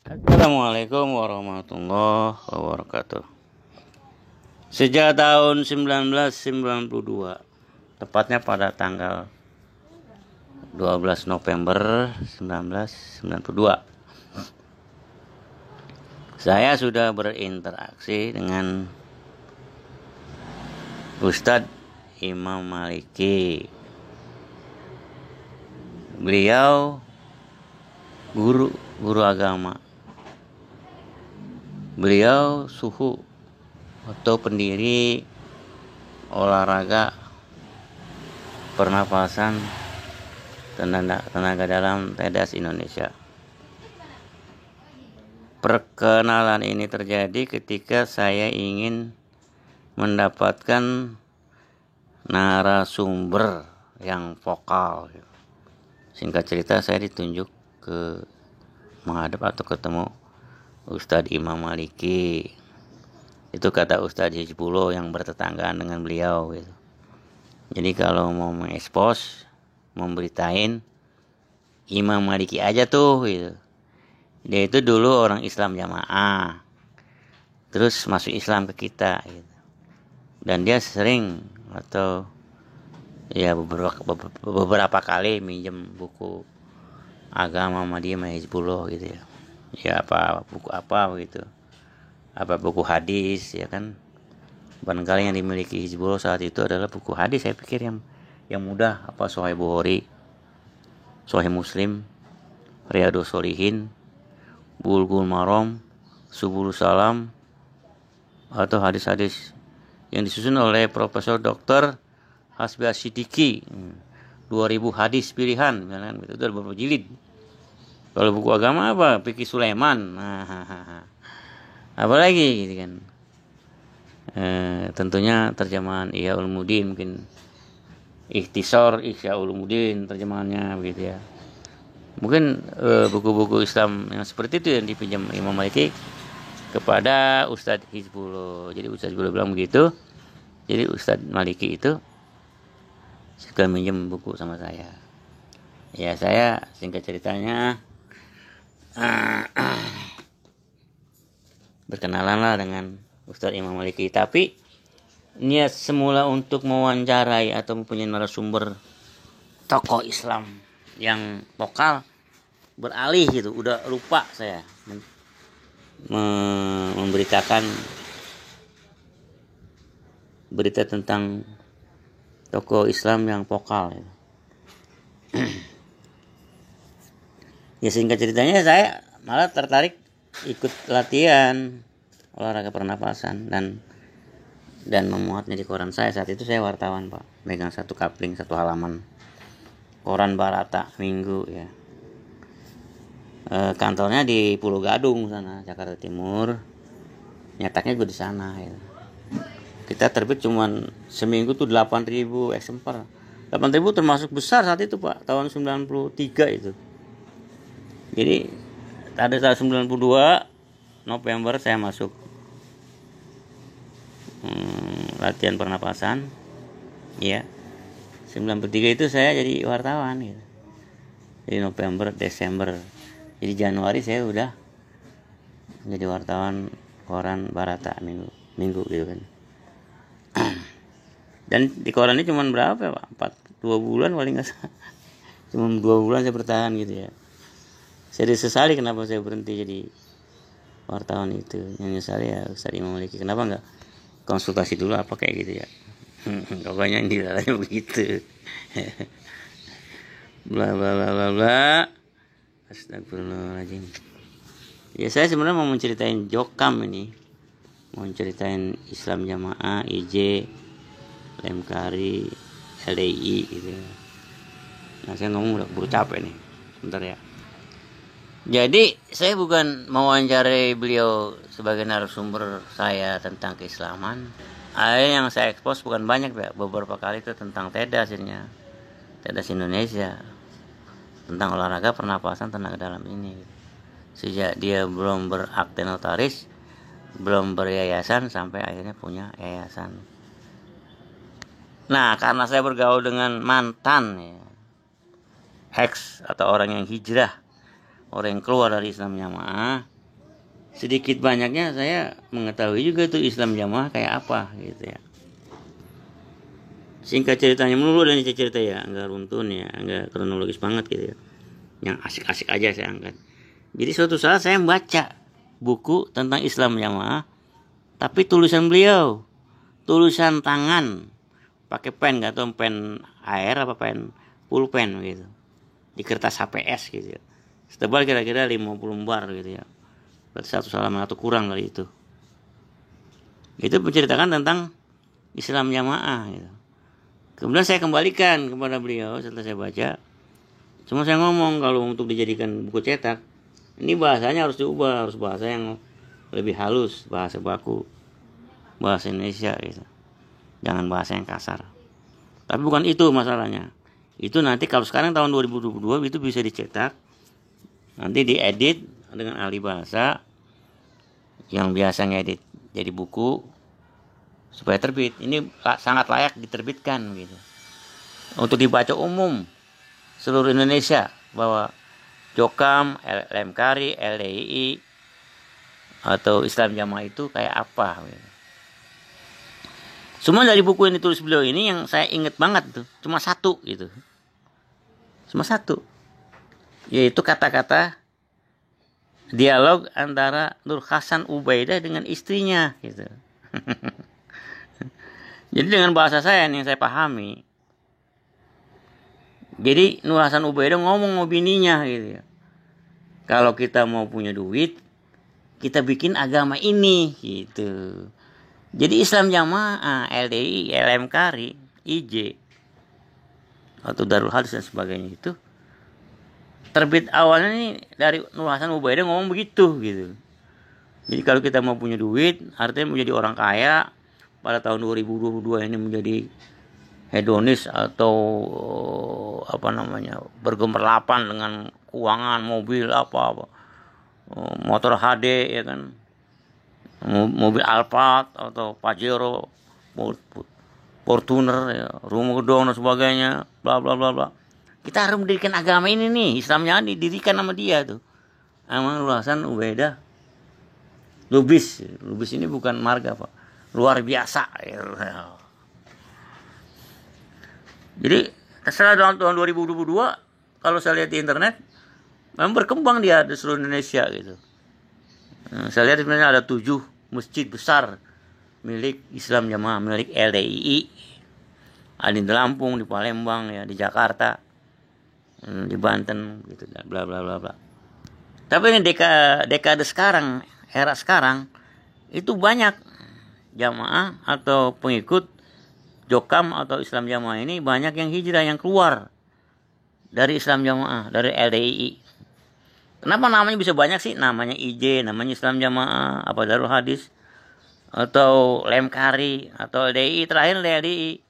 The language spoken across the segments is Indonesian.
Assalamualaikum warahmatullahi wabarakatuh. Sejak tahun 1992, tepatnya pada tanggal 12 November 1992, saya sudah berinteraksi dengan Ustadz Imam Maliki. Beliau guru agama. Beliau suhu atau pendiri olahraga pernapasan tenaga dalam TEDAS Indonesia. Perkenalan ini terjadi ketika saya ingin mendapatkan narasumber yang vokal. Singkat cerita, saya ditunjuk ke menghadap atau ketemu Ustadz Imam Maliki. Itu kata Ustadz Hizbullah yang bertetanggaan dengan beliau gitu. Jadi kalau mau mengekspos, memberitain Imam Maliki aja tuh gitu. Dia itu dulu orang Islam jamaah, terus masuk Islam ke kita gitu. Dan dia sering atau ya beberapa kali minjem buku agama sama dia, sama Hizbullah gitu ya. Ya apa buku apa begitu, apa buku hadis ya kan. Barangkali yang dimiliki Hizbullah saat itu adalah buku hadis, saya pikir yang mudah, apa Sahih Bukhari, Sahih Muslim, Riyadhus Shalihin, Bulughul Maram, Subulus Salam, atau hadis-hadis yang disusun oleh Profesor Dr. Hasbi Asyidiki, 2000 hadis pilihan, misalkan itu ada beberapa jilid. Kalau buku agama apa? Fikih Sulaiman. Apa lagi gitu kan. Tentunya terjemahan Ihya Ulumuddin, mungkin Ikhtisar Ihya Ulumuddin terjemahannya begitu ya. Mungkin buku-buku Islam yang seperti itu yang dipinjam Imam Maliki kepada Ustadz Hizbullah. Jadi Ustadz Hizbullah bilang begitu. Jadi Ustadz Maliki itu suka minjem buku sama saya. Ya saya singkat ceritanya berkenalanlah dengan Ustadz Imam Maliki. Tapi niat semula untuk mewawancarai atau mempunyai narasumber tokoh Islam yang vokal beralih gitu. Udah lupa saya memberitakan berita tentang tokoh Islam yang vokal gitu. Ya singkat ceritanya saya malah tertarik ikut latihan olahraga pernapasan dan memuatnya di koran saya. Saat itu saya wartawan Pak, megang satu kapling, satu halaman koran Barata Minggu ya. Kantornya di Pulau Gadung sana, Jakarta Timur. Nyetaknya gue di sana ya. Kita terbit cuman seminggu tuh 8.000 eksemplar. 8.000 termasuk besar saat itu Pak, tahun 93 itu. Jadi pada tahun 92 November saya masuk latihan pernapasan ya. 93 itu saya jadi wartawan gitu. Jadi November, Desember, jadi Januari saya udah jadi wartawan koran Barata Minggu gitu kan. Dan di koran ini cuma berapa ya Pak? 2 bulan paling nggak salah. Cuma 2 bulan saya bertahan gitu ya. Saya disesali kenapa saya berhenti jadi wartawan itu. Yang menyesali ya Ustadz Imam Maliki. Kenapa nggak konsultasi dulu apa kayak gitu ya. Pokoknya intinya begitu. Bla bla bla bla bla. Astagfirullahaladzim. Ya saya sebenarnya mau menceritain Jokam ini. Mau menceritain Islam Jamaah, IJ, Lemkari, LDI gitu. Nah saya ngomong udah buru capek nih. Bentar ya. Jadi saya bukan mewawancarai beliau sebagai narasumber saya tentang keislaman. Yang saya ekspos bukan banyak ya, beberapa kali itu tentang TEDAS akhirnya. TEDAS Indonesia. Tentang olahraga pernapasan tenaga dalam ini. Sejak dia belum berakte notaris, belum beryayasan, sampai akhirnya punya yayasan. Nah karena saya bergaul dengan mantan ya, ex atau orang yang hijrah, orang yang keluar dari Islam Jamaah, sedikit banyaknya saya mengetahui juga tuh Islam Jamaah kayak apa gitu ya. Singkat ceritanya melulu dan cerita ya, enggak runtun ya, enggak kronologis banget gitu ya. Yang asik-asik aja saya angkat. Jadi suatu saat saya membaca buku tentang Islam Jamaah, tapi tulisan beliau, tulisan tangan, pakai pen, nggak tahu pen air apa pen pulpen gitu, di kertas HPS gitu ya. Setebal kira-kira 50 lembar gitu ya. Berarti satu halaman atau kurang dari itu. Itu menceritakan tentang Islam Jamaah gitu. Kemudian saya kembalikan kepada beliau setelah saya baca. Cuma saya ngomong kalau untuk dijadikan buku cetak, ini bahasanya harus diubah, harus bahasa yang lebih halus, bahasa baku, bahasa Indonesia gitu. Jangan bahasa yang kasar. Tapi bukan itu masalahnya. Itu nanti kalau sekarang tahun 2022 itu bisa dicetak, nanti diedit dengan ahli bahasa yang biasa ngedit jadi buku supaya terbit. Ini sangat layak diterbitkan gitu. Untuk dibaca umum seluruh Indonesia bahwa Jokam, LMKRI, LDII atau Islam Jamaah itu kayak apa gitu. Semua dari buku yang ditulis beliau ini yang saya ingat banget tuh, cuma satu gitu. Cuma satu. Yaitu kata-kata dialog antara Nur Hasan Ubaidah dengan istrinya gitu. Jadi dengan bahasa saya yang saya pahami. Jadi Nur Hasan Ubaidah ngomong sama bininya gitu ya. Kalau kita mau punya duit, kita bikin agama ini gitu. Jadi Islam Jamaah, LDI, LMKRI, IJ atau Darul Hadis dan sebagainya itu terbit awalnya nih dari Nur Hasan Ubaidah ngomong begitu gitu. Jadi kalau kita mau punya duit, artinya menjadi orang kaya pada tahun 2022 ini menjadi hedonis atau bergemerlapan dengan keuangan, mobil apa motor HD ya kan, mobil Alphard atau Pajero, Fortuner ya, rumah gedung dan sebagainya, bla bla bla bla. Kita harus mendirikan agama ini nih, Islamnya didirikan sama dia tuh. Sama Nur Hasan Ubaidah Lubis ini bukan marga Pak, luar biasa. Jadi setelah tahun 2022 kalau saya lihat di internet memang berkembang dia di seluruh Indonesia gitu. Saya lihat sebenarnya ada 7 masjid besar milik Islam Jamaah, milik LDII. Ada di Lampung, di Palembang ya, di Jakarta, di Banten gitu, bla bla bla bla. Tapi ini dekade sekarang, era sekarang itu banyak jamaah atau pengikut Jokam atau Islam Jamaah ini banyak yang hijrah, yang keluar dari Islam Jamaah, dari LDII. Kenapa namanya bisa banyak sih? Namanya IJ, namanya Islam Jamaah, apa Darul Hadis, atau LMKRI, atau LDII, terakhir LDII.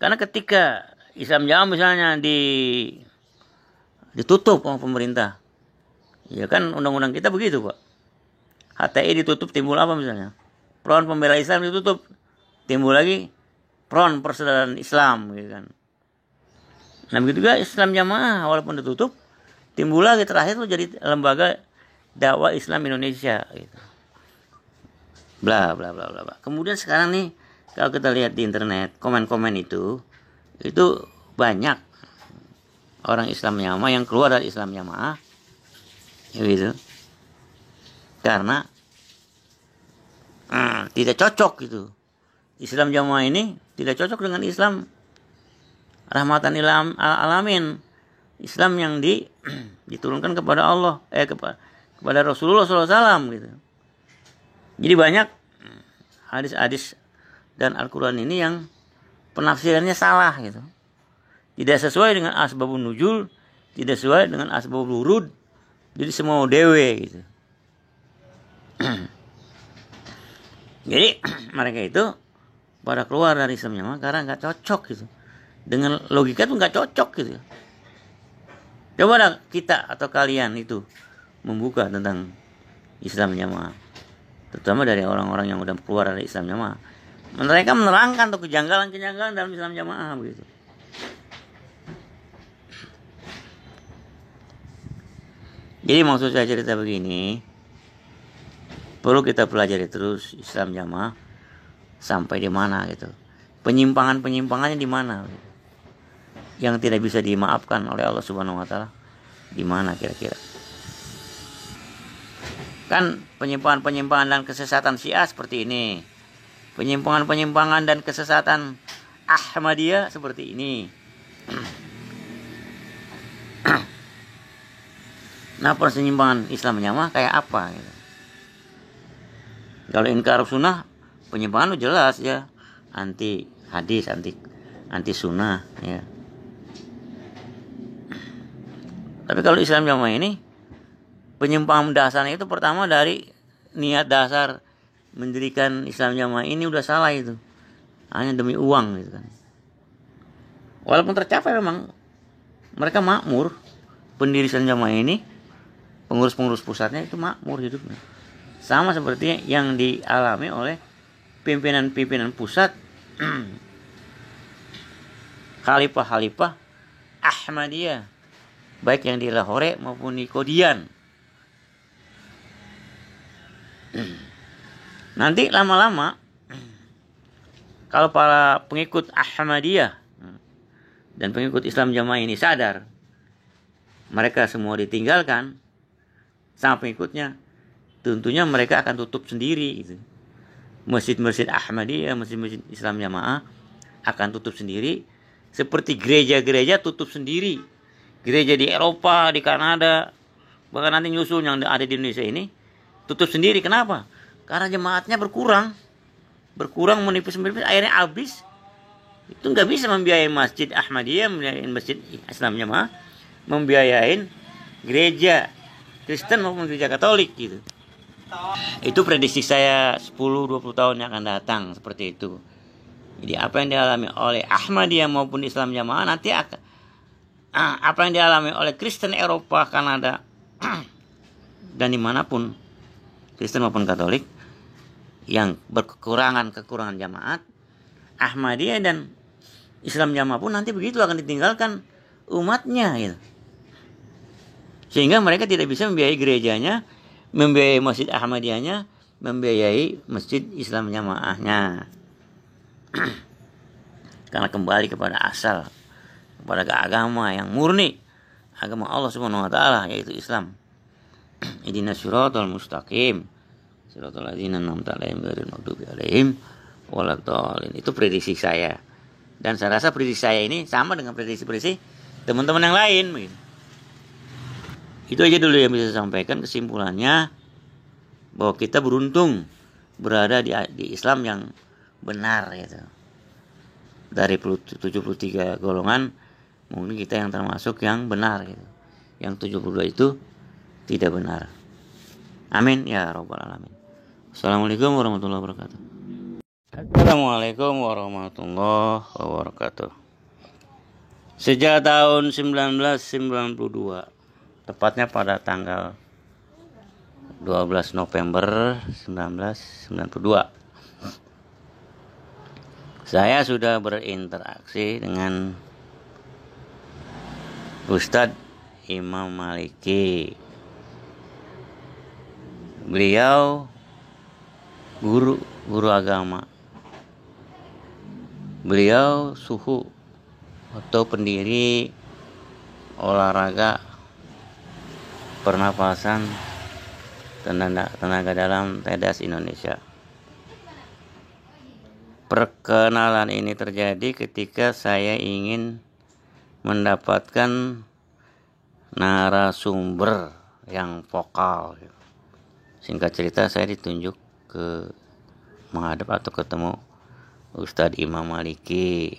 Karena ketika Islam Jamaah misalnya ditutup sama pemerintah, ya kan undang-undang kita begitu Pak. HTI ditutup, timbul apa misalnya? Front Pembela Islam ditutup, timbul lagi Front Persaudaraan Islam gitu kan. Nah begitu juga Islam Jamaah walaupun ditutup, timbul lagi terakhir tuh jadi lembaga dakwah Islam Indonesia gitu. Bla bla bla bla. Kemudian sekarang nih kalau kita lihat di internet, komen-komen itu banyak orang Islam Jamaah yang keluar dari Islam Jamaah gitu. Karena tidak cocok gitu. Islam Jamaah ini tidak cocok dengan Islam rahmatan lil alamin. Islam yang diturunkan kepada Allah, kepada Rasulullah SAW gitu. Jadi banyak hadis-hadis dan Al-Quran ini yang penafsirannya salah gitu. Tidak sesuai dengan asbabun nuzul, tidak sesuai dengan asbabul wurud. Jadi semua dewe gitu. Jadi mereka itu pada keluar dari Islam Jamaah karena nggak cocok gitu. Dengan logika itu nggak cocok gitu. Coba lah kita atau kalian itu membuka tentang Islam Jamaah, terutama dari orang-orang yang udah keluar dari Islam Jamaah. Mereka menerangkan tuh kejanggalan-kejanggalan dalam Islam Jamaah begitu. Jadi maksud saya cerita begini, Perlu kita pelajari terus Islam Jamaah sampai di mana gitu. Penyimpangannya di mana? Yang tidak bisa dimaafkan oleh Allah Subhanahu wa taala di mana kira-kira? Kan penyimpangan dan kesesatan Syiah seperti ini. Penyimpangan dan kesesatan Ahmadiyah seperti ini. Nah, penyimpangan Islam Jamaah kayak apa gitu. Kalau inkar sunnah, penyimpangan jelas ya, anti hadis, anti sunnah ya. Tapi kalau Islam Jamaah ini, penyimpangan dasarnya itu pertama dari niat dasar mendirikan Islam Jamaah ini udah salah itu, hanya demi uang gitu kan. Walaupun tercapai memang mereka makmur, pendiri Islam Jamaah ini, pengurus pusatnya itu makmur hidupnya. Sama seperti yang dialami oleh pimpinan pusat khalifah Ahmadiyah, baik yang di Lahore maupun di Qadian. Nanti lama-lama kalau para pengikut Ahmadiyah dan pengikut Islam Jamaah ini sadar mereka semua ditinggalkan sama pengikutnya, tentunya mereka akan tutup sendiri gitu. Masjid-masjid Ahmadiyah, masjid-masjid Islam Jamaah akan tutup sendiri, seperti gereja-gereja tutup sendiri. Gereja di Eropa, di Kanada, bahkan nanti nyusul yang ada di Indonesia ini tutup sendiri. Kenapa? Karena jemaatnya berkurang menipis, akhirnya habis. Itu nggak bisa membiayai masjid Ahmadiyah, membiayai masjid Islam Jamaah, membiayain gereja Kristen maupun gereja Katolik gitu. Itu prediksi saya 10-20 tahun yang akan datang seperti itu. Jadi apa yang dialami oleh Ahmadiyah maupun Islam Jamaah nanti akan apa yang dialami oleh Kristen Eropa, Kanada dan dimanapun Kristen maupun Katolik yang kekurangan jamaat, Ahmadiyah dan Islam Jamaah pun nanti begitu akan ditinggalkan umatnya gitu. Sehingga mereka tidak bisa membiayai gerejanya, membiayai masjid Ahmadiyahnya, membiayai masjid Islam Jamaahnya. Karena kembali kepada asal, kepada agama yang murni, agama Allah Subhanahu wa taala, yaitu Islam. Ihdinas siratal mustaqim, siratal ladzina an'amta 'alaihim ghairil maghdubi 'alaihim waladdallin. Itu prediksi saya. Dan saya rasa prediksi saya ini sama dengan prediksi teman-teman yang lain begitu. Itu aja dulu yang bisa saya sampaikan. Kesimpulannya bahwa kita beruntung berada di Islam yang benar gitu. Dari 73 golongan mungkin kita yang termasuk yang benar gitu. Yang 72 itu tidak benar. Amin ya rabbal alamin. Assalamualaikum warahmatullahi wabarakatuh. Assalamualaikum warahmatullahi wabarakatuh. Sejak tahun 1992, tepatnya pada tanggal 12 November 1992, saya sudah berinteraksi dengan Ustadz Imam Maliki. Beliau guru agama. Beliau suhu atau pendiri olahraga pernapasan tenaga dalam TEDAS Indonesia. Perkenalan ini terjadi ketika saya ingin mendapatkan narasumber yang vokal. Singkat cerita, saya ditunjuk ke menghadap atau ketemu Ustadz Imam Maliki.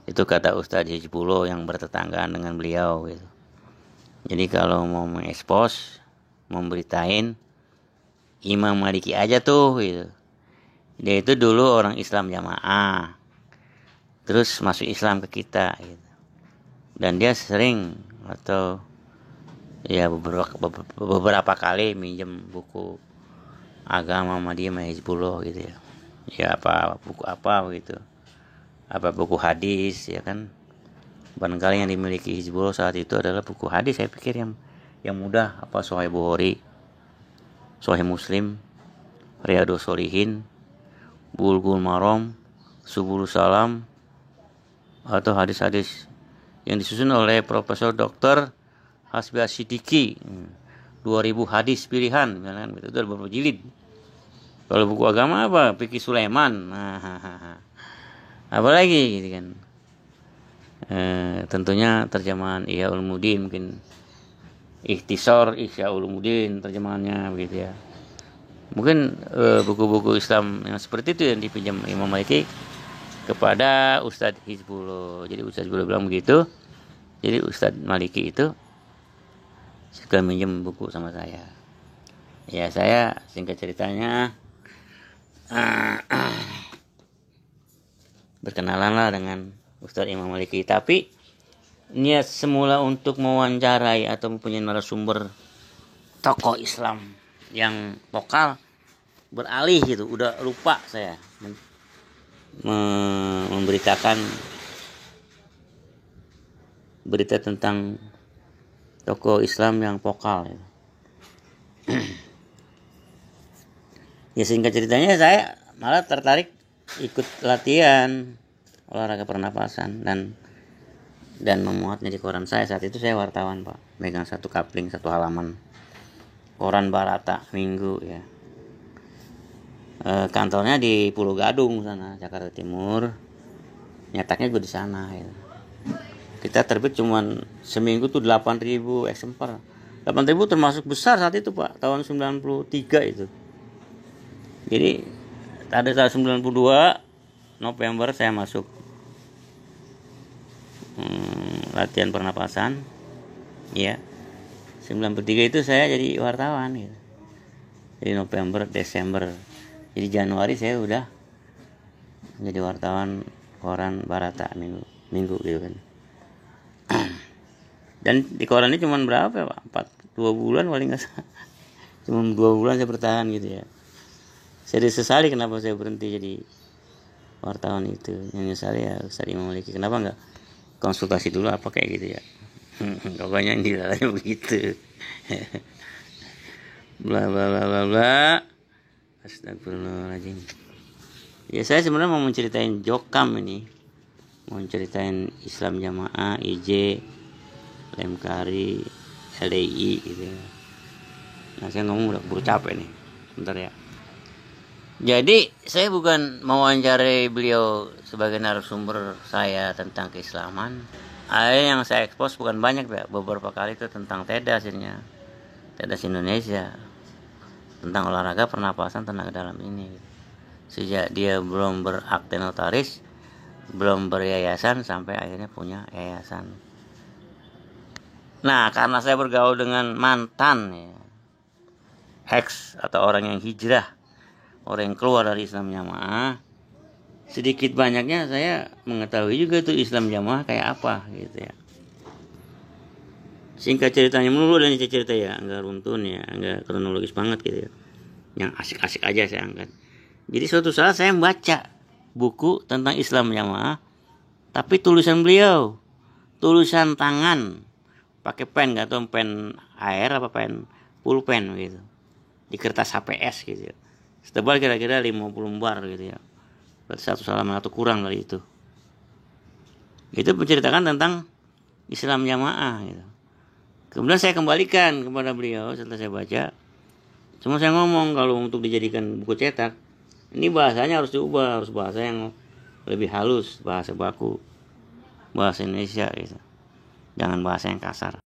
Itu kata Ustadz Hizbullah yang bertetanggaan dengan beliau gitu. Jadi kalau mau mengekspos, memberitain Imam Maliki aja tuh gitu. Dia itu dulu orang Islam Jamaah, terus masuk Islam ke kita gitu. Dan dia sering atau ya beberapa kali minjem buku agama Muhammadiyah Hizbullah gitu ya. Ya apa buku apa begitu. Apa buku hadis ya kan. Barangkali yang dimiliki Hizbullah saat itu adalah buku hadis, saya pikir yang mudah, apa Sahih Bukhari, Sahih Muslim, Riyadhus Shalihin, Bulughul Maram, Subulus Salam, atau hadis-hadis yang disusun oleh Profesor Dr. Hasbi Asidiki. 2000 hadis pilihan, misalkan itu ada beberapa jilid. Kalau buku agama apa? Fikih Sulaiman. Apa lagi gitu kan. Tentunya terjemahan Ihya Ulumuddin, mungkin Ikhtisar Ihya Ulumuddin terjemahannya begitu ya. Mungkin buku-buku Islam yang seperti itu yang dipinjam Imam Maliki kepada Ustadz Hizbullah. Jadi Ustadz Hizbullah bilang begitu. Jadi Ustadz Maliki itu suka minjem buku sama saya. Ya saya singkat ceritanya berkenalanlah dengan Ustadz Imam Maliki. Tapi niat semula untuk mewawancarai atau mempunyai narasumber tokoh Islam yang vokal beralih gitu, udah lupa saya memberitakan berita tentang tokoh Islam yang vokal gitu. Ya singkat ceritanya saya malah tertarik ikut latihan olahraga pernapasan dan memuatnya di koran saya. Saat itu saya wartawan Pak, megang satu kapling, satu halaman koran Barata Minggu ya. Kantornya di Pulau Gadung sana, Jakarta Timur. Nyetaknya gue di sana ya. Kita terbit cuman seminggu tuh 8.000 eksemplar. 8.000 termasuk besar saat itu Pak, tahun 93 itu. Jadi pada tahun 92 November saya masuk latihan pernapasan ya. 93 itu saya jadi wartawan gitu. Jadi November, Desember. Jadi Januari saya udah menjadi wartawan koran Barata Minggu gitu kan. Dan di koran ini cuma berapa ya Pak? 2 bulan paling nggak salah. Cuma 2 bulan saya bertahan gitu ya. Saya disesali kenapa saya berhenti jadi wartawan itu. Yang menyesali ya Ustadz Imam Maliki. Kenapa nggak konsultasi dulu apa kayak gitu ya. Pokoknya nilainya begitu. Bla bla bla bla bla. Astagfirullahaladzim. Ya saya sebenarnya mau menceritain Jokam ini. Mau menceritain Islam Jamaah, IJ, Lemkari, LDI gitu ya. Nah saya ngomong udah keburu capek nih. Bentar ya. Jadi saya bukan mewawancarai beliau sebagai narasumber saya tentang keislaman. Yang saya ekspos bukan banyak ya. Beberapa kali itu tentang TEDAS hasilnya. TEDAS Indonesia. Tentang olahraga pernapasan tenaga dalam ini. Sejak dia belum berakte notaris, belum beryayasan sampai akhirnya punya yayasan. Nah karena saya bergaul dengan mantan ya, ex atau orang yang hijrah, orang yang keluar dari Islam Jamaah, sedikit banyaknya saya mengetahui juga tuh Islam Jamaah kayak apa gitu ya. Singkat ceritanya melulu dan cerita ya, enggak runtun ya, enggak kronologis banget gitu ya. Yang asik-asik aja saya angkat. Jadi suatu saat saya membaca buku tentang Islam Jamaah, tapi tulisan beliau, tulisan tangan, pakai pen, nggak tahu pen air apa pen pulpen gitu, di kertas HPS gitu ya. Setebal kira-kira 50 lembar gitu ya. Berarti satu halaman atau kurang dari itu. Itu menceritakan tentang Islam Jamaah gitu. Kemudian saya kembalikan kepada beliau setelah saya baca. Cuma saya ngomong kalau untuk dijadikan buku cetak, ini bahasanya harus diubah, harus bahasa yang lebih halus, bahasa baku, bahasa Indonesia gitu. Jangan bahasa yang kasar.